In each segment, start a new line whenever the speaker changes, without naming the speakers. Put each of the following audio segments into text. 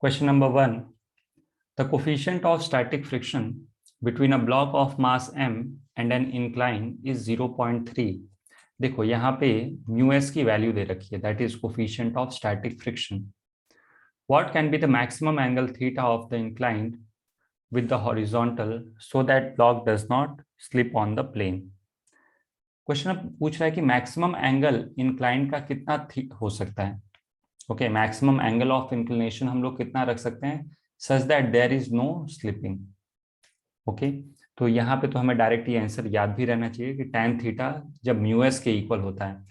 Question number 1. The coefficient of static friction between a block of mass m and an incline is 0.3. देखो यहाँ पे μs की value दे रखी है, that is coefficient of static friction. What can be the maximum angle theta of the inclined with the horizontal so that block does not slip on the plane? Question अब पूछ रहा है कि maximum angle inclined का कितना हो सकता है. Okay, maximum angle of inclination हम लोग कितना रख सकते हैं such that there is no slipping. Okay, तो यहाँ पे तो हमें डायरेक्ट ये आंसर याद भी रहना चाहिए कि tan थीटा जब म्यूएस के इक्वल होता है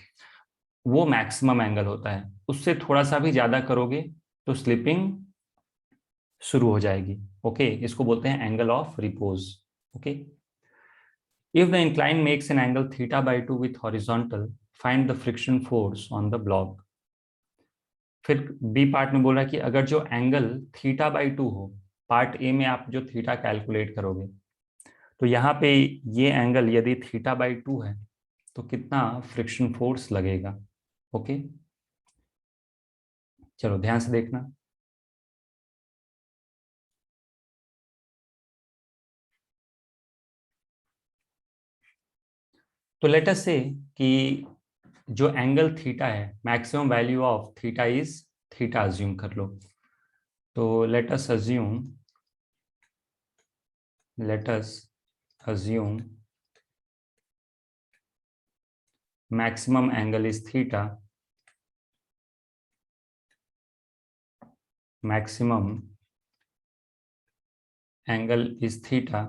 वो मैक्सिमम एंगल होता है. उससे थोड़ा सा भी ज्यादा करोगे तो स्लिपिंग शुरू हो जाएगी. ओके, इसको बोलते हैं angle of repose. Okay, if the incline makes an angle theta by 2 with horizontal, find the friction force on the block. फिर बी पार्ट में बोल रहा है कि अगर जो एंगल थीटा बाई 2 हो, पार्ट ए में आप जो थीटा कैलकुलेट करोगे तो यहाँ पे ये एंगल यदि थीटा बाई 2 है तो कितना फ्रिक्शन फोर्स लगेगा. ओके, चलो ध्यान से देखना. तो लेट अस से कि जो एंगल थीटा है maximum value of theta is theta assume कर लो. तो let us assume maximum angle is theta. Maximum angle is theta.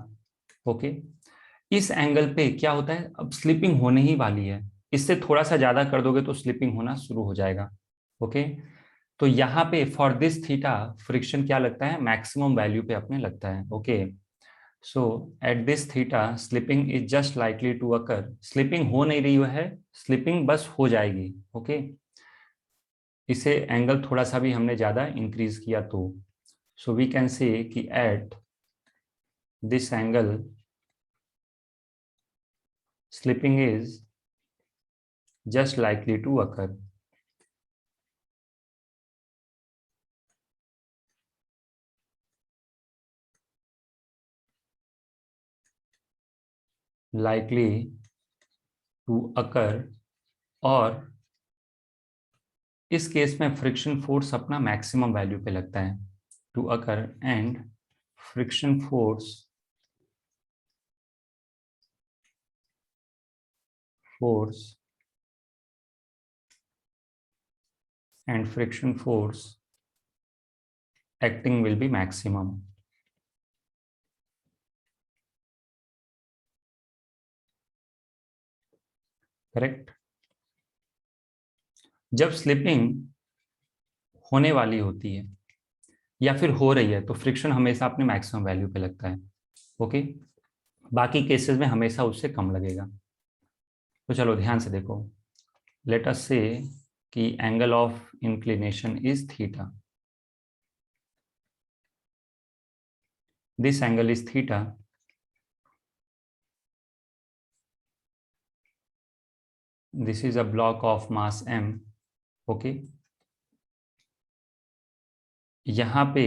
Okay, इस एंगल पे क्या होता है, अब स्लिपिंग होने ही वाली है. इससे थोड़ा सा ज्यादा कर दोगे तो स्लिपिंग होना शुरू हो जाएगा. ओके, तो यहाँ पे फॉर दिस थीटा फ्रिक्शन क्या लगता है, मैक्सिमम वैल्यू पे अपने लगता है. Okay, so at this theta slipping is just likely to occur. Slipping हो नहीं रही है, स्लिपिंग बस हो जाएगी. ओके, इसे एंगल थोड़ा सा भी हमने ज्यादा इंक्रीज किया तो सो वी कैन से कि at this angle slipping is just likely to occur. likely to occur, और इस केस में फ्रिक्शन फोर्स अपना मैक्सिमम वैल्यू पे लगता है. To occur and friction force and friction force acting will be maximum. Correct. जब slipping होने वाली होती है या फिर हो रही है तो फ्रिक्शन हमेशा अपने मैक्सिमम वैल्यू पे लगता है. ओके, बाकी केसेस में हमेशा उससे कम लगेगा. तो चलो ध्यान से देखो. लेट अस से कि angle of inclination is theta. This angle is theta. This is a block of mass m. Okay, यहां पे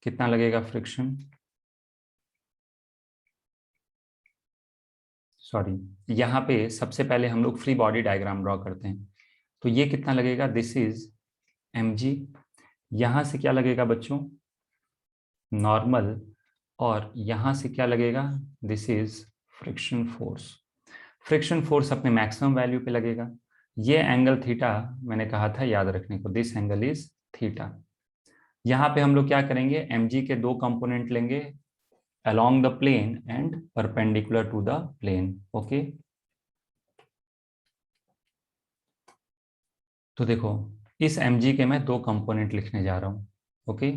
कितना लगेगा फ्रिक्शन, सॉरी यहां पे सबसे पहले हम लोग फ्री बॉडी डायग्राम ड्रॉ करते हैं. तो ये कितना लगेगा, दिस इज mg. यहां से क्या लगेगा बच्चों, नॉर्मल. और यहां से क्या लगेगा, this is friction force. Friction force अपने मैक्सिमम वैल्यू पे लगेगा. ये एंगल थीटा मैंने कहा था याद रखने को, दिस एंगल इज थीटा. यहाँ पे हम लोग क्या करेंगे, mg के दो कंपोनेंट लेंगे along the plane and perpendicular to the plane. Okay, तो देखो इस mg के मैं दो कंपोनेंट लिखने जा रहा हूँ. ओके,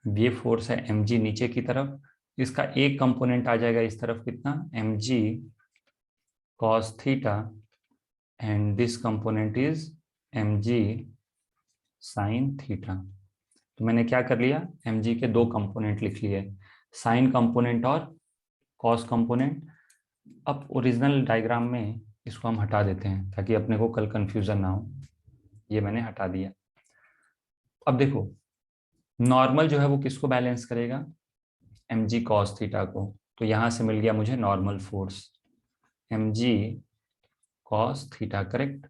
ये फोर्स है mg नीचे की तरफ, इसका एक कंपोनेंट आ जाएगा इस तरफ कितना, mg cos theta, and this component is mg sin theta. तो मैंने क्या कर लिया, mg के दो कंपोनेंट लिख लिए, साइन कंपोनेंट और कॉस कंपोनेंट. अब ओरिजिनल डायग्राम में इसको हम हटा देते हैं ताकि अपने को कल कंफ्यूजन ना हो. ये मैंने हटा दिया. अब देखो नॉर्मल जो है वो किसको बैलेंस करेगा, mg cos थीटा को। तो यहां से मिल गया मुझे normal force mg cos theta, correct.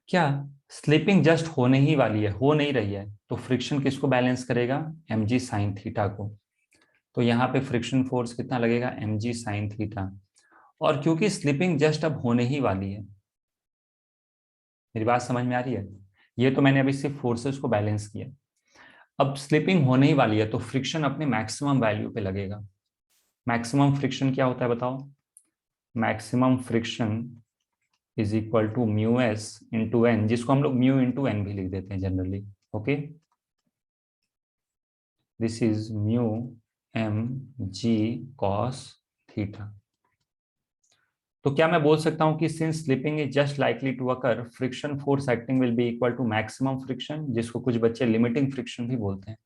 क्या स्लिपिंग जस्ट होने ही वाली है, हो नहीं रही है, तो फ्रिक्शन किसको बैलेंस करेगा, mg sin थीटा को। तो यहाँ पे फ्रिक्शन फोर्स कितना लगेगा, mg sin थीटा। और क्योंकि स्लिपिंग जस्ट अब होने ही वाली है, मेरी बात समझ में आ रही है, ये तो मैंने अभी सिर्फ फोर्सेस को बैलेंस किया। अब स्लिपिंग होने ही वाली है तो फ्रिक्शन अपने मैक्सिमम वैल्यू पे लगेगा। मैक्सिमम फ्रिक्शन क्या होता है बताओ, maximum friction is equal to mu s into N, जिसको हम लोग म्यू इंटू एन भी लिख देते हैं generally. Okay, this is mu m g cos theta. तो क्या मैं बोल सकता हूं कि since slipping is just likely to occur, friction force acting will be equal to maximum friction, जिसको कुछ बच्चे लिमिटिंग फ्रिक्शन भी बोलते हैं।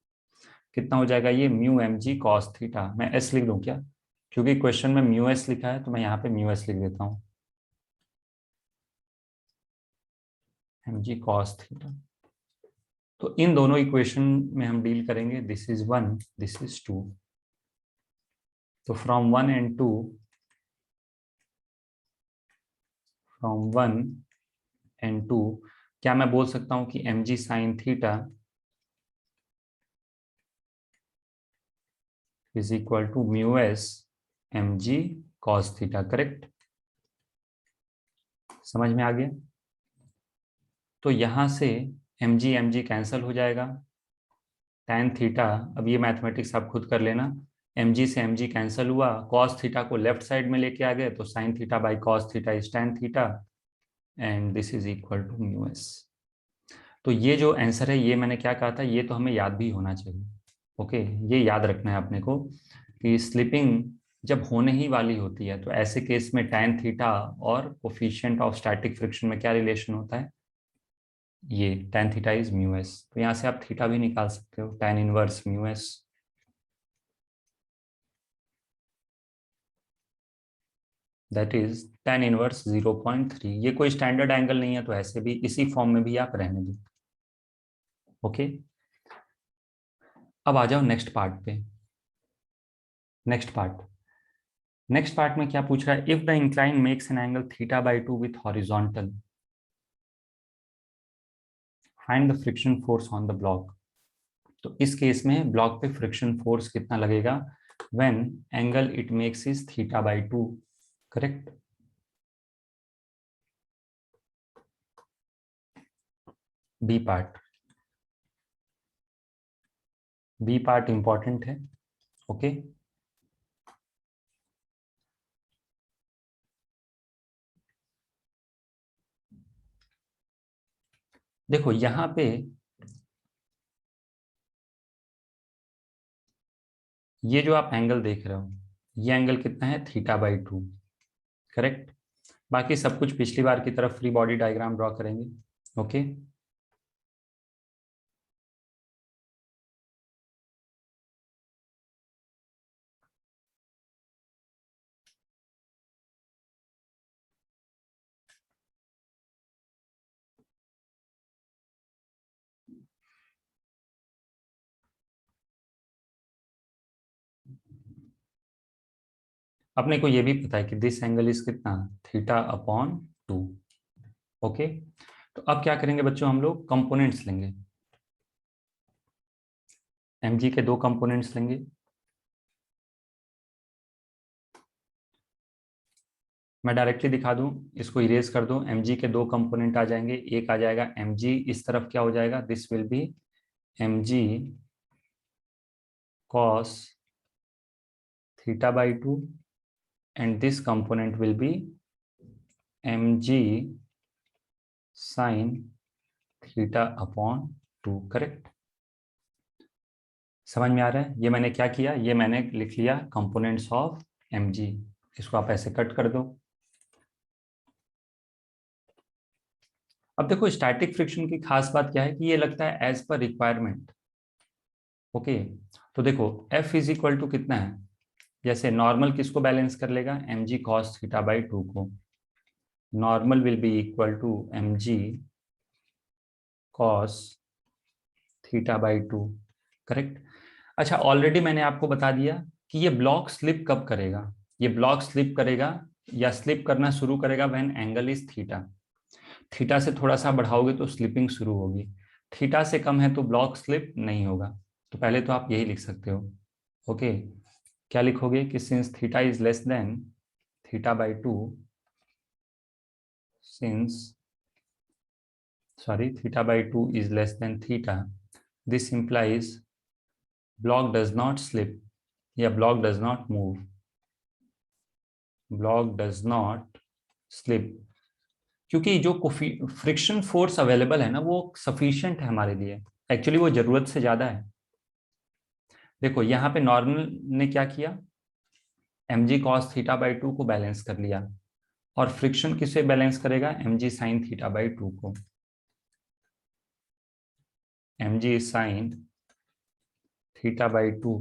कितना हो जाएगा ये, mu m g cos theta. मैं एस लिख दूं क्या, क्योंकि क्वेश्चन में म्यू एस लिखा है तो मैं यहाँ पे म्यू एस लिख देता हूँ, एम जी कॉस थीटा। तो इन दोनों इक्वेशन में हम डील करेंगे, this is one, this is two. तो from one and two, from one and two, क्या मैं बोल सकता हूं कि m g sine theta is equal to mu s m g cos theta, correct. समझ में आ गया। तो यहां से एम जी कैंसल हो जाएगा, tan थीटा, अब ये मैथमेटिक्स आप खुद कर लेना, एम जी से एम जी कैंसल हुआ, कॉस थीटा को लेफ्ट साइड में लेके आ गए, तो sine theta by cos theta is tan theta, and this is equal to mu s. तो ये जो आंसर है, ये मैंने क्या कहा था, ये तो हमें याद भी होना चाहिए। ओके, ये याद रखना है अपने को कि स्लिपिंग जब होने ही वाली होती है तो ऐसे केस में tan थीटा और कोफिशिएंट ऑफ स्टैटिक फ्रिक्शन में क्या रिलेशन होता है, ये tan theta is mu s. तो यहाँ से आप थीटा भी निकाल सकते हो, tan inverse mu S, that is tan inverse 0.3। ये कोई स्टैंडर्ड एंगल नहीं है, तो ऐसे भी इसी फॉर्म में भी आप रहने दो। ओके, अब आ जाओ नेक्स्ट पार्ट पे। नेक्स्ट पार्ट में क्या पूछ रहा है, if the incline makes an angle theta by to with horizontal, find the friction force on the block. तो इस केस में ब्लॉक पे फ्रिक्शन फोर्स कितना लगेगा, when angle it makes is theta by two, correct. B part, B part important है। ओके, देखो यहां पे ये जो आप एंगल देख रहे हो, ये एंगल कितना है, थीटा बाई टू, करेक्ट। बाकी सब कुछ पिछली बार की तरफ फ्री बॉडी डायग्राम ड्रॉ करेंगे। ओके, अपने को ये भी पता है कि दिस एंगल इज कितना, थीटा अपॉन टू। ओके, तो अब क्या करेंगे बच्चों, हम लोग कंपोनेंट्स लेंगे, mg के दो कंपोनेंट्स लेंगे। मैं डायरेक्टली दिखा दूं, इसको इरेज कर दूं, mg के दो कंपोनेंट आ जाएंगे, एक आ जाएगा mg, इस तरफ क्या हो जाएगा, this will be mg cos theta by to, and this component will be mg sin theta upon two, correct. समझ में आ रहा है, ये मैंने क्या किया, ये मैंने लिख लिया कंपोनेंट्स ऑफ mg, इसको आप ऐसे कट कर दो। अब देखो स्टैटिक फ्रिक्शन की खास बात क्या है कि ये लगता है एज पर रिक्वायरमेंट। ओके, तो देखो F इज इक्वल टू कितना है, जैसे नॉर्मल किसको बैलेंस कर लेगा, mg cos theta by two को, normal will be equal to mg cos θ/2, correct. अच्छा, ऑलरेडी मैंने आपको बता दिया कि ये ब्लॉक स्लिप कब करेगा। ये ब्लॉक स्लिप करेगा या स्लिप करना शुरू करेगा when angle is theta. Theta से थोड़ा सा बढ़ाओगे तो स्लिपिंग शुरू होगी, थीटा से कम है तो ब्लॉक स्लिप नहीं होगा। तो पहले तो आप यही लिख सकते हो। ओके, क्या लिखोगे कि since theta is less than θ/2, since θ/2 is less than theta, this implies block does not slip या block does not move, block does not slip, क्योंकि जो फ्रिक्शन फोर्स अवेलेबल है ना वो सफिशिएंट है हमारे लिए, एक्चुअली वो जरूरत से ज्यादा है। देखो यहाँ पे नॉर्मल ने क्या किया, mg cos θ/2 को बैलेंस कर लिया, और फ्रिक्शन किसे बैलेंस करेगा, mg sin θ/2 को, mg sin θ/2।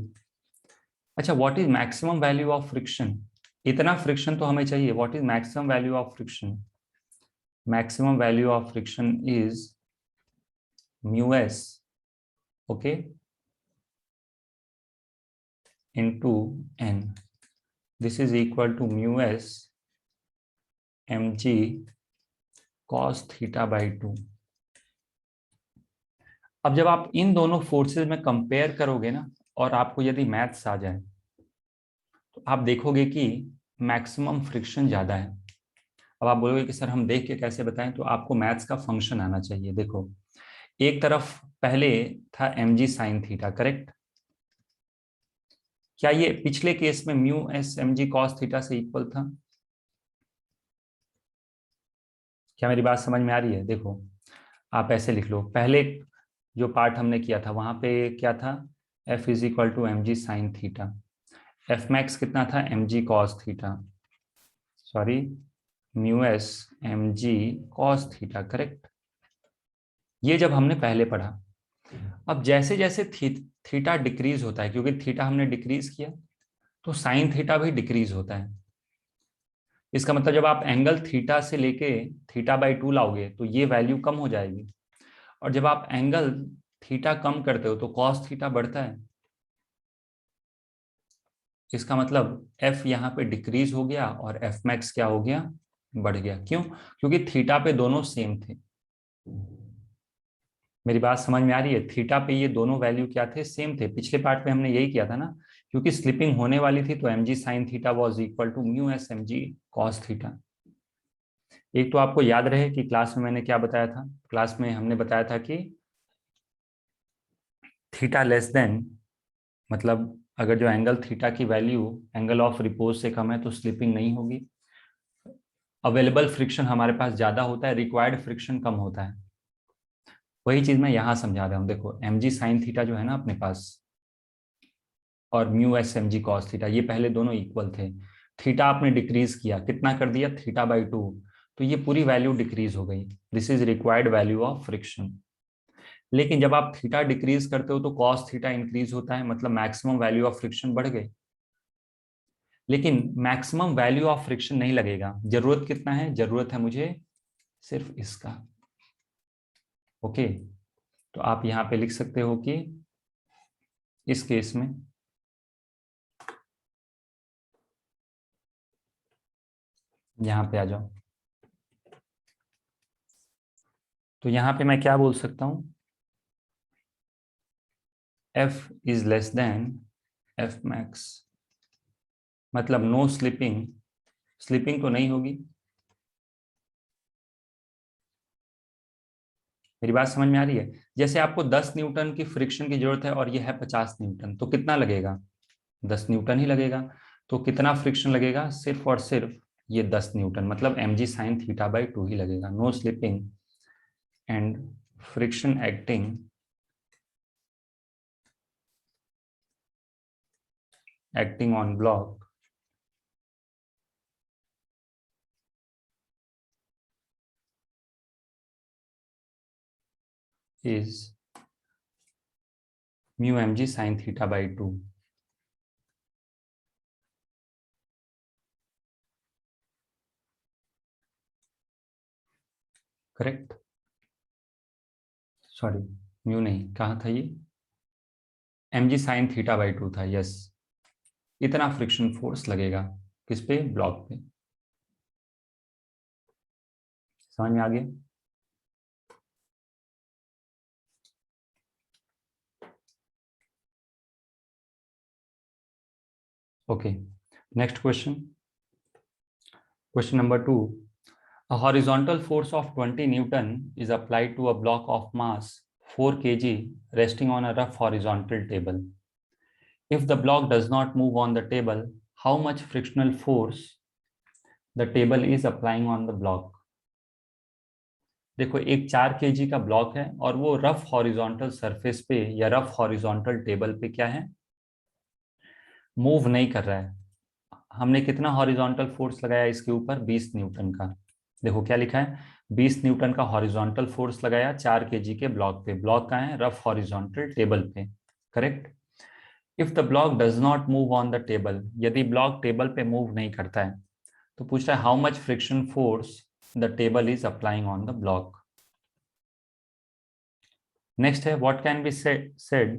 अच्छा, what is maximum value of friction, इतना फ्रिक्शन तो हमें चाहिए, what is maximum value of friction, maximum value of friction is μs, okay, into n. This is equal to μs mg cos θ/2। अब जब आप इन दोनों forces में कंपेयर करोगे ना, और आपको यदि मैथ्स आ जाए तो आप देखोगे कि मैक्सिमम फ्रिक्शन ज्यादा है। अब आप बोलोगे कि सर हम देख के कैसे बताएं, तो आपको मैथ्स का फंक्शन आना चाहिए। देखो, एक तरफ पहले था mg sin थीटा, करेक्ट। क्या ये पिछले केस में mu s mg cos theta से इक्वल था? क्या मेरी बात समझ में आ रही है? देखो, आप ऐसे लिख लो, पहले जो पार्ट हमने किया था वहां पे क्या था, f is equal to mg sin theta, F max कितना था, mg cos theta, sorry mu s mg cos theta, correct. ये जब हमने पहले पढ़ा, अब जैसे जैसे थीटा डिक्रीज होता है, क्योंकि थीटा हमने डिक्रीज किया तो साइन थीटा भी डिक्रीज होता है। इसका मतलब जब आप एंगल थीटा से लेके θ/2 लाओगे तो ये वैल्यू कम हो जाएगी, और जब आप एंगल थीटा कम करते हो तो कॉस थीटा बढ़ता है। इसका मतलब एफ यहाँ पे डिक्रीज हो गया और एफ मैक्स क्या हो गया, बढ़ गया। क्यों? क्योंकि थीटा पे दोनों सेम थे। मेरी बात समझ में आ रही है? थीटा पे ये दोनों वैल्यू क्या थे, सेम थे। पिछले पार्ट में हमने यही किया था ना, क्योंकि स्लिपिंग होने वाली थी तो mg sin theta was equal to mu s mg cos theta. एक तो आपको याद रहे कि क्लास में मैंने क्या बताया था, क्लास में हमने बताया था कि थीटा लेस देन, मतलब अगर जो एंगल थीटा की वैल्यू एंगल ऑफ रिपोज से कम है तो स्लिपिंग नहीं होगी, अवेलेबल फ्रिक्शन हमारे पास ज्यादा होता है, रिक्वायर्ड फ्रिक्शन कम होता है। वही चीज मैं यहाँ समझा रहा हूँ। देखो, mg sin थीटा जो है ना अपने पास, और mu s mg cos theta, ये पहले दोनों इक्वल थे। थीटा आपने डिक्रीज किया, कितना कर दिया, θ/2, तो ये पूरी वैल्यू डिक्रीज हो गई। This is required value of friction. लेकिन जब आप थीटा डिक्रीज करते हो तो कॉस थीटा इंक्रीज होता है, मतलब मैक्सिमम वैल्यू ऑफ फ्रिक्शन बढ़ गई। लेकिन मैक्सिमम वैल्यू ऑफ फ्रिक्शन नहीं लगेगा, जरूरत कितना है, जरूरत है मुझे सिर्फ इसका। ओके, तो आप यहाँ पे लिख सकते हो कि इस केस में यहाँ पे आ जाओ, तो यहाँ पे मैं क्या बोल सकता हूँ, F is less then F max, मतलब नो स्लिपिंग, स्लिपिंग तो नहीं होगी। मेरी बात समझ में आ रही है? जैसे आपको 10 न्यूटन की फ्रिक्शन की जरूरत है और ये है 50 न्यूटन, तो कितना लगेगा, 10 न्यूटन ही लगेगा। तो कितना फ्रिक्शन लगेगा, सिर्फ और सिर्फ ये 10 न्यूटन, मतलब mg sin θ/2 ही लगेगा। No slipping and friction acting on block is mu mg sin θ/2, correct, sorry mu नहीं, कहाँ था ये, mg sin थीटा बाई 2 था, यस। इतना फ्रिक्शन फोर्स लगेगा किस पे, ब्लॉक पे। समझ में आ गया? Okay, next question. Question number 2, a horizontal force of 20 Newton is applied to a block of mass 4 kg resting on a rough horizontal table. If the block does not move on the table, how much frictional force the table is applying on the block? देखो, एक 4 kg का block है और वो rough horizontal surface पे या rough horizontal table पे क्या है, मूव नहीं कर रहा है। हमने कितना हॉरिजॉन्टल फोर्स लगाया इसके ऊपर, 20 न्यूटन का। देखो क्या लिखा है, 20 न्यूटन का हॉरिजॉन्टल फोर्स लगाया 4 केजी के ब्लॉक पे। ब्लॉक कहाँ है, रफ हॉरिजॉन्टल टेबल पे, correct. If the block does not move on the table, यदि ब्लॉक टेबल पे मूव नहीं करता है, तो पूछ रहा है how much friction force the table is applying on the block. Next है, what can be said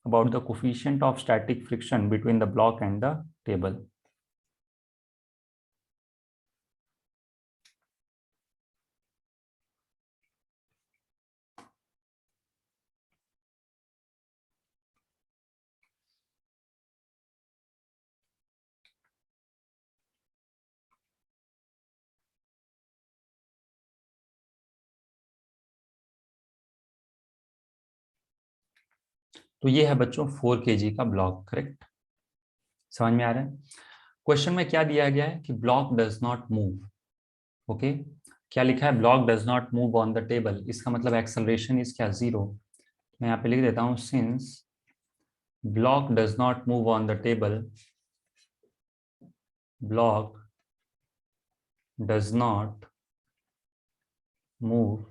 about the coefficient of static friction between the block and the table? तो ये है बच्चों 4 kg का ब्लॉक, करेक्ट। समझ में आ रहा है? क्वेश्चन में क्या दिया गया है कि block does not move. Okay, क्या लिखा है, block does not move on the table, इसका मतलब एक्सेलरेशन इज क्या, 0। मैं यहाँ पे लिख देता हूँ, since block does not move on the table, block does not move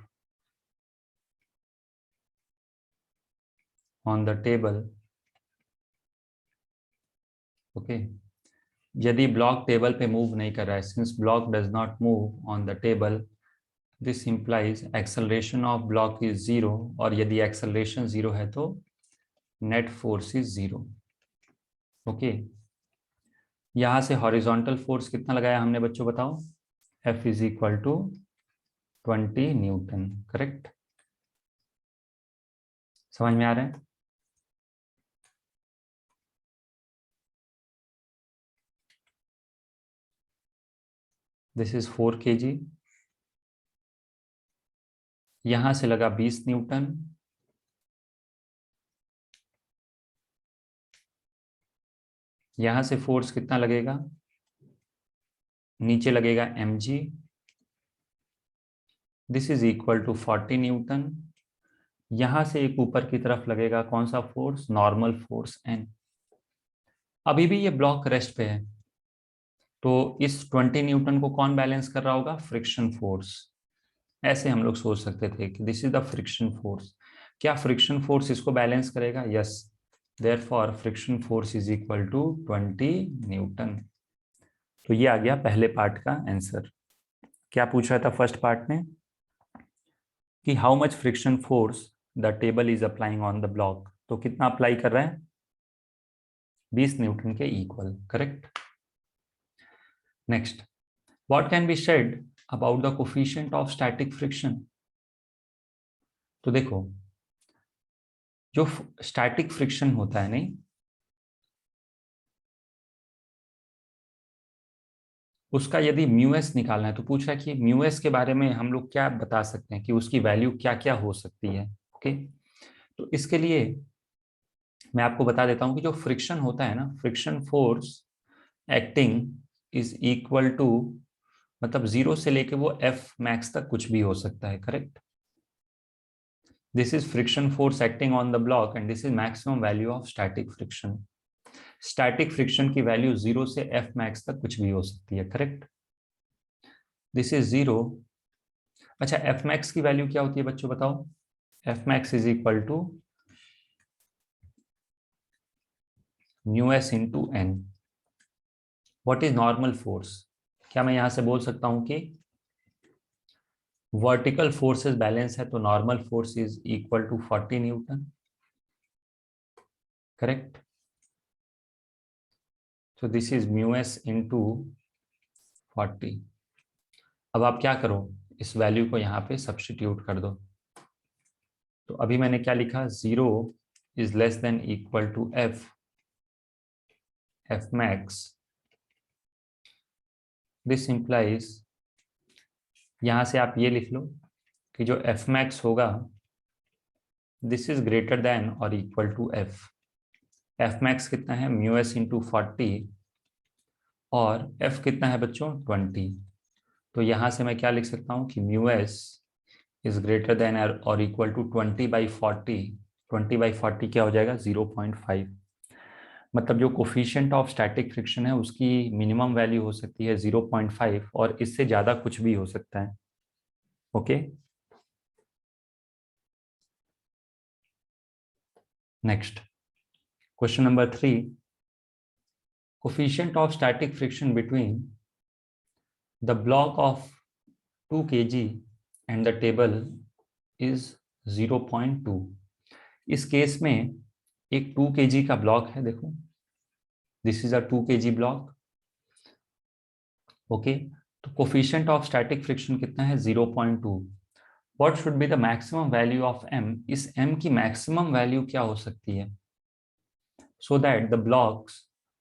on the table. Okay, यदि ब्लॉक टेबल पे मूव नहीं कर रहा है, since block does not move on the table, this implies acceleration of block is 0, और यदि acceleration 0 है तो नेट फोर्स इज 0। ओके, यहां से हॉरिजॉन्टल फोर्स कितना लगाया हमने बच्चों, बताओ, F is equal to 20 newton, correct. समझ में आ रहा है? दिस इज 4 kg, यहां से लगा 20 न्यूटन, यहां से फोर्स कितना लगेगा, नीचे लगेगा mg, this is equal to 40 newton. यहां से एक ऊपर की तरफ लगेगा कौन सा फोर्स, नॉर्मल फोर्स n। अभी भी ये ब्लॉक रेस्ट पे है, तो इस 20 न्यूटन को कौन बैलेंस कर रहा होगा, फ्रिक्शन फोर्स। ऐसे हम लोग सोच सकते थे कि this is the friction force. क्या फ्रिक्शन फोर्स इसको बैलेंस करेगा, yes. Therefore friction force is equal to 20 newton. तो ये आ गया पहले पार्ट का आंसर। क्या पूछ रहा था फर्स्ट पार्ट में, कि how much friction force the table is applying on the block, तो कितना अप्लाई कर रहा है, 20 न्यूटन के equal, correct. Next, what can be said about the coefficient of static friction. तो देखो, जो स्टैटिक फ्रिक्शन होता है, नहीं, उसका यदि म्यूएस निकालना है, तो पूछ रहा है कि म्यूएस के बारे में हम लोग क्या बता सकते हैं कि उसकी वैल्यू क्या क्या हो सकती है। ओके, तो इसके लिए मैं आपको बता देता हूं कि जो फ्रिक्शन होता है ना, friction force acting is equal to, मतलब 0 से लेके वो एफ मैक्स तक कुछ भी हो सकता है, correct. This is friction force acting on the block and this is maximum value of static friction. Static friction की वैल्यू 0 से एफ मैक्स तक कुछ भी हो सकती है, करेक्ट। This is 0। अच्छा, एफ मैक्स की वैल्यू क्या होती है बच्चों, बताओ। F max is equal to mu s into N. What is normal force, क्या मैं यहां से बोल सकता हूं कि वर्टिकल फोर्सेस बैलेंस है तो normal force is equal to 40 newton, correct. तो this is mu s into 40। अब आप क्या करो, इस वैल्यू को यहाँ पे सब्स्टिट्यूट कर दो। तो अभी मैंने क्या लिखा, 0 is less than equal to F max. This implies, यहां से आप ये लिख लो कि जो एफ मैक्स होगा दिस इज ग्रेटर देन और इक्वल टू एफ मैक्स कितना है, म्यू एस इंटू 40, और एफ कितना है बच्चों, 20। तो यहां से मैं क्या लिख सकता हूं कि mu S is greater than और इक्वल टू 20/40। 20/40 क्या हो जाएगा, 0.5। मतलब जो कोफिशिएंट ऑफ स्टैटिक फ्रिक्शन है उसकी मिनिमम वैल्यू हो सकती है 0.5, और इससे ज्यादा कुछ भी हो सकता है। Okay, next question number 3। Coefficient of static friction between the block of 2 kg and the table is 0.2। इस केस में एक 2 kg का ब्लॉक है, देखो this is a 2 kg block. Okay, तो कोफिशिएंट ऑफ स्टैटिक फ्रिक्शन कितना है, 0.2। What should be the maximum value of m, इस m की मैक्सिमम वैल्यू क्या हो सकती है, so that the blocks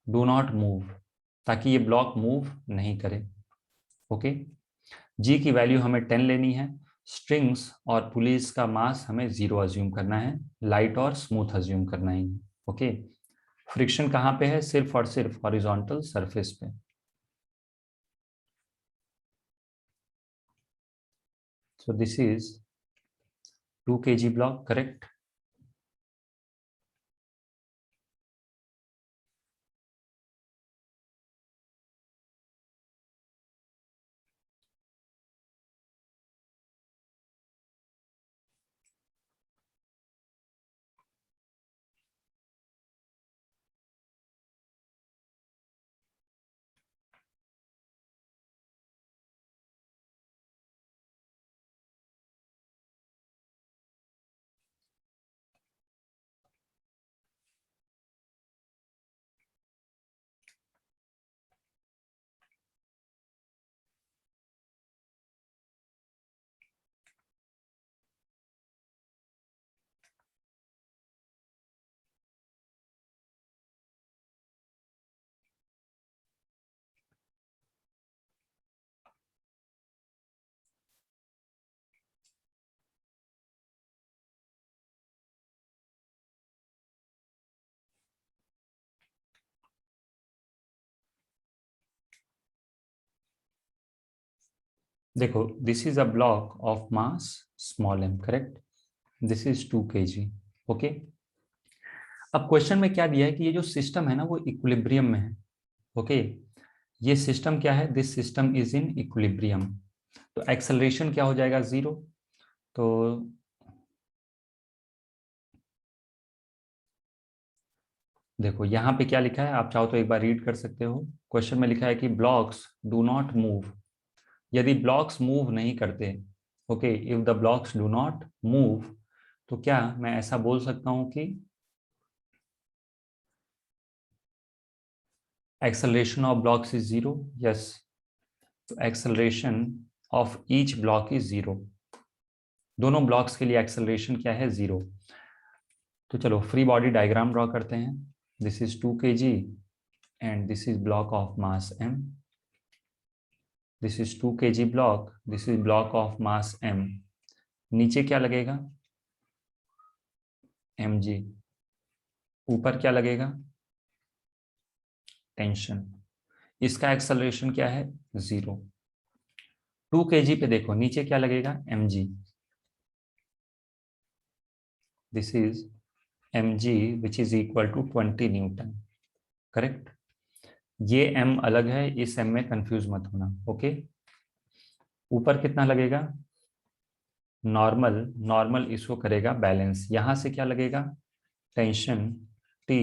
do not move, ताकि ये ब्लॉक मूव नहीं करे। ओके, g की वैल्यू हमें 10 लेनी है, स्ट्रिंग्स और पुलिस का मास हमें 0 अज्यूम करना है, लाइट और स्मूथ अज्यूम करना है। ओके, फ्रिक्शन कहाँ पे है, सिर्फ और सिर्फ हॉरिजॉन्टल सरफेस पे। So this is 2 kg block, correct? देखो this is a block of mass small m, correct. This is 2 kg। Okay, अब क्वेश्चन में क्या दिया है कि ये जो सिस्टम है ना वो इक्विलिब्रियम में है। ओके, ये सिस्टम क्या है, this system is in equilibrium. तो एक्सेलरेशन क्या हो जाएगा, 0। तो देखो यहाँ पे क्या लिखा है, आप चाहो तो एक बार रीड कर सकते हो। क्वेश्चन में लिखा है कि ब्लॉक्स डू नॉट मूव, यदि ब्लॉक्स मूव नहीं करते, okay, if the blocks do not move, तो क्या मैं ऐसा बोल सकता हूं कि acceleration of blocks is 0? Yes. तो acceleration of each block is 0। दोनों ब्लॉक्स के लिए acceleration क्या है, 0। तो चलो फ्री बॉडी डायग्राम ड्रॉ करते हैं। This is 2 kg and this is block of mass m। This is 2 kg block, this is block of mass m। नीचे क्या लगेगा, mg। ऊपर क्या लगेगा, टेंशन। इसका एक्सेलरेशन क्या है, 0। 2 kg पे देखो नीचे क्या लगेगा, mg। This is mg which is equal to 20 newton, correct. ये m अलग है, इस m में कंफ्यूज मत होना। ओके, ऊपर कितना लगेगा, नॉर्मल। नॉर्मल इसको करेगा बैलेंस, यहां से क्या लगेगा, टेंशन T,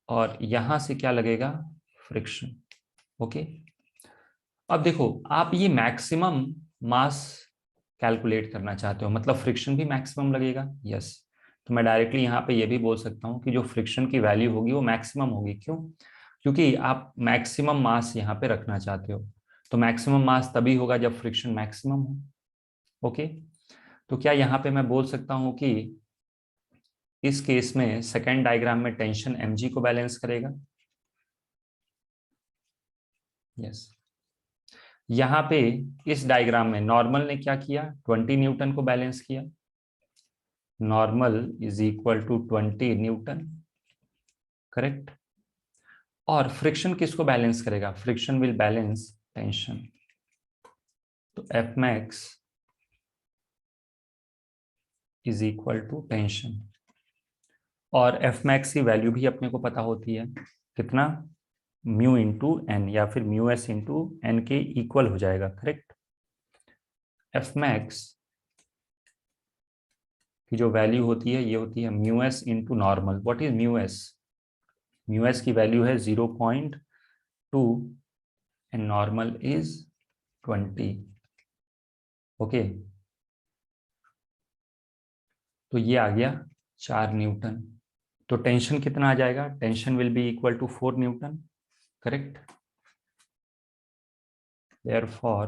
और यहां से क्या लगेगा, फ्रिक्शन। ओके, अब देखो आप ये मैक्सिमम मास कैलकुलेट करना चाहते हो, मतलब फ्रिक्शन भी मैक्सिमम लगेगा। यस, तो मैं डायरेक्टली यहाँ पे ये भी बोल सकता हूँ कि जो फ्रिक्शन की वैल्यू होगी वो मैक्सिमम होगी। क्यों? क्योंकि आप मैक्सिमम मास यहाँ पे रखना चाहते हो, तो मैक्सिमम मास तभी होगा जब फ्रिक्शन मैक्सिमम हो। ओके, तो क्या यहाँ पे मैं बोल सकता हूँ कि इस केस में सेकेंड डायग्राम में टेंशन mg को बैलेंस करेगा? यस। यहाँ पे इस डायग्राम में नॉर्मल ने क्या किया? 20 न्यूटन को बैलेंस किया। Normal is equal to 20 newton, correct. और फ्रिक्शन किसको बैलेंस करेगा? Friction will balance tension. तो f max is equal to tension, और एफ मैक्स की वैल्यू भी अपने को पता होती है, कितना? म्यू इंटू एन, या फिर म्यू एस इंटू एन के इक्वल हो जाएगा, करेक्ट। एफ मैक्स की जो वैल्यू होती है ये होती है mu s into normal. What is mu S? Mu S की वैल्यू है 0.2 एंड नॉर्मल इज 20। ओके, तो ये आ गया 4 न्यूटन। तो टेंशन कितना आ जाएगा? Tension will be equal to 4 newton, correct. Therefore,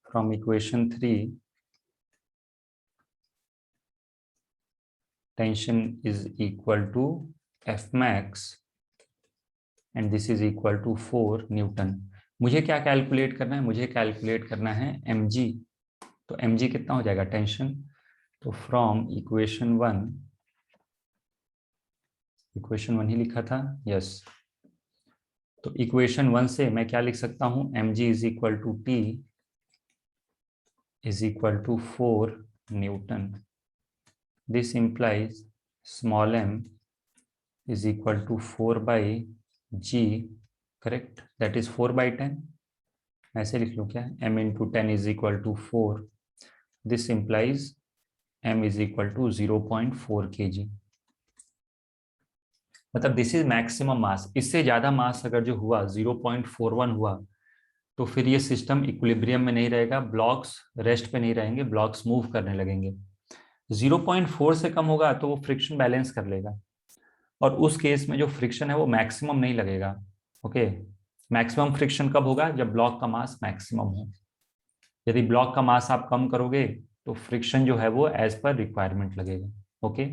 from equation 3, tension is equal to F max and this is equal to 4 Newton. मुझे क्या कैलकुलेट करना है? मुझे कैलकुलेट करना है mg। तो mg कितना हो जाएगा? टेंशन। तो फ्रॉम इक्वेशन 1 ही लिखा था, यस। तो इक्वेशन 1 से मैं क्या लिख सकता हूं? mg is equal to t is equal to 4 newton. This implies small m is equal to 4 by g, correct, that is 4 by 10। ऐसे लिख लो क्या? m into 10 is equal to 4। this implies m is equal to 0.4 kg। मतलब this is maximum मास। इससे ज्यादा मास अगर जो हुआ 0.41 हुआ तो फिर ये सिस्टम इक्विलिब्रियम में नहीं रहेगा, ब्लॉक्स रेस्ट पे नहीं रहेंगे, ब्लॉक्स मूव करने लगेंगे। 0.4 से कम होगा तो वो फ्रिक्शन बैलेंस कर लेगा, और उस केस में जो फ्रिक्शन है वो मैक्सिमम नहीं लगेगा। ओके, मैक्सिमम फ्रिक्शन कब होगा? जब ब्लॉक का मास मैक्सिमम हो। यदि ब्लॉक का मास आप कम करोगे तो फ्रिक्शन जो है वो एज पर रिक्वायरमेंट लगेगा। ओके।